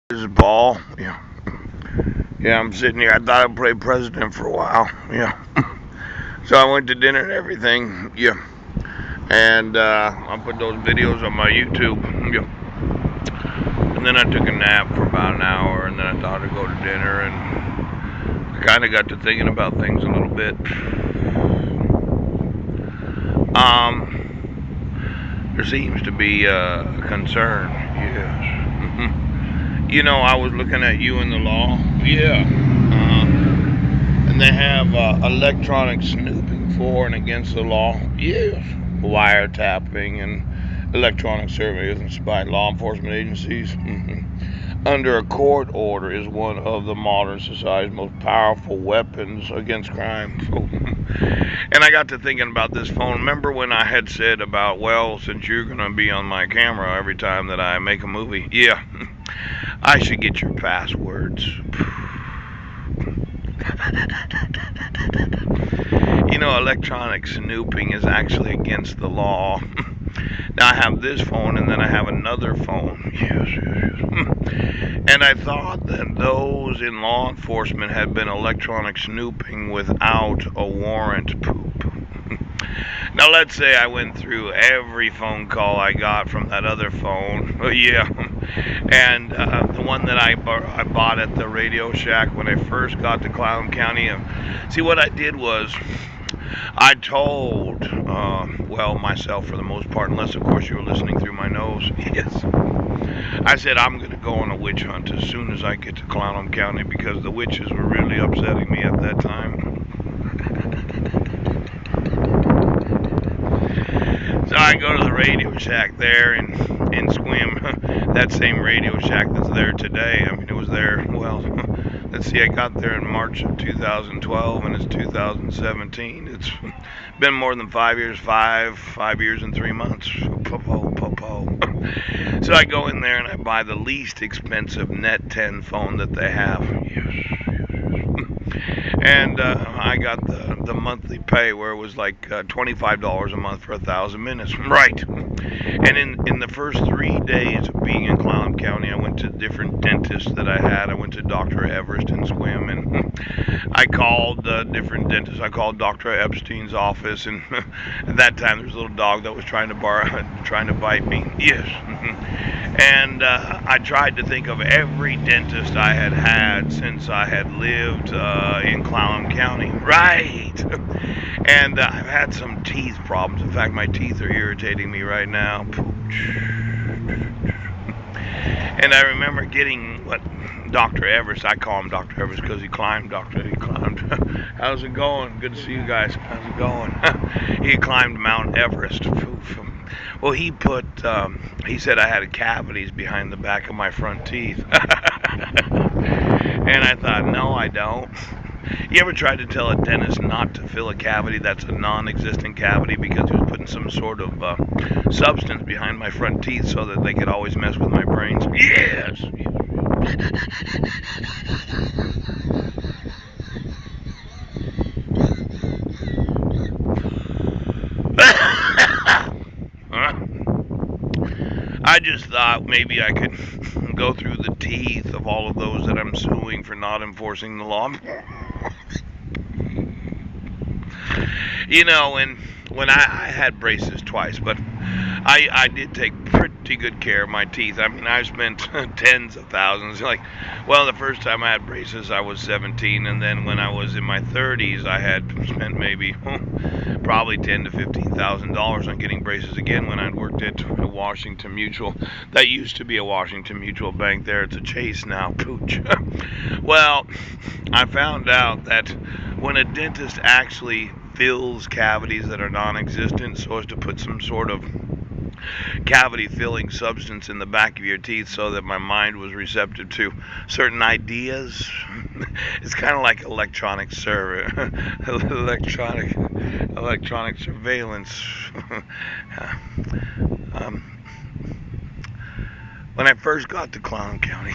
This is Paul. Yeah. Yeah, I'm sitting here. I thought I'd play president for a while. Yeah. So I went to dinner and everything. Yeah. And I put those videos on my YouTube. Yeah. And then I took a nap for about an hour, and then I thought I'd go to dinner, and I kind of got to thinking about things a little bit. There seems to be a concern. Yes. You know, I was looking at you in the law. Yeah. And they have electronic snooping for and against the law. Yes. Wiretapping and electronic surveillance by law enforcement agencies. Under a court order is one of the modern society's most powerful weapons against crime. And I got to thinking about this phone. Remember when I had said about, well, since you're going to be on my camera every time that I make a movie? Yeah. I should get your passwords. You know, electronic snooping is actually against the law. Now I have this phone and then I have another phone. Yes. And I thought that those in law enforcement had been electronic snooping without a warrant. Now let's say I went through every phone call I got from that other phone. Yeah. And the one that I bought at the Radio Shack when I first got to Clallam County. See, what I did was I told, myself for the most part, unless of course you were listening through my nose. Yes. I said I'm going to go on a witch hunt as soon as I get to Clallam County because the witches were really upsetting me at that time. So I go to the Radio Shack there in Sequim, that same Radio Shack that's there today. I mean, it was there, well, let's see, I got there in March of 2012 and it's 2017. It's been more than 5 years, five years and 3 months. So I go in there and I buy the least expensive Net 10 phone that they have. Yes. And I got the monthly pay where it was like $25 a month for 1,000 minutes. Right. And in the first 3 days of being in Clallam County, I went to different dentists that I had. I went to Dr. Everest in Sequim, and I called different dentists. I called Dr. Epstein's office, and at that time there was a little dog that was trying to bite me. Yes. And I tried to think of every dentist I had had since I had lived in Clallam County. Right. And I've had some teeth problems. In fact, my teeth are irritating me right now. And I remember getting what Dr. Everest, I call him Dr. Everest because he climbed. How's it going? Good to see you guys. How's it going? He climbed Mount Everest. Well, he said I had cavities behind the back of my front teeth. And I thought, no, I don't. You ever tried to tell a dentist not to fill a cavity that's a non-existent cavity because he was putting some sort of substance behind my front teeth so that they could always mess with my brains? Yes! I just thought maybe I could go through the teeth of all of those that I'm suing for not enforcing the law. You know, and when I had braces twice, but I did take pretty good care of my teeth. I mean, I spent tens of thousands. The first time I had braces, I was 17, and then when I was in my 30s, I had spent maybe probably $10,000 to $15,000 on getting braces again when I'd worked at Washington Mutual. That used to be a Washington Mutual bank there. It's a Chase now. Pooch. Well, I found out that when a dentist actually fills cavities that are non-existent so as to put some sort of cavity filling substance in the back of your teeth so that my mind was receptive to certain ideas. It's kind of like electronic surveillance. When I first got to Clallam County,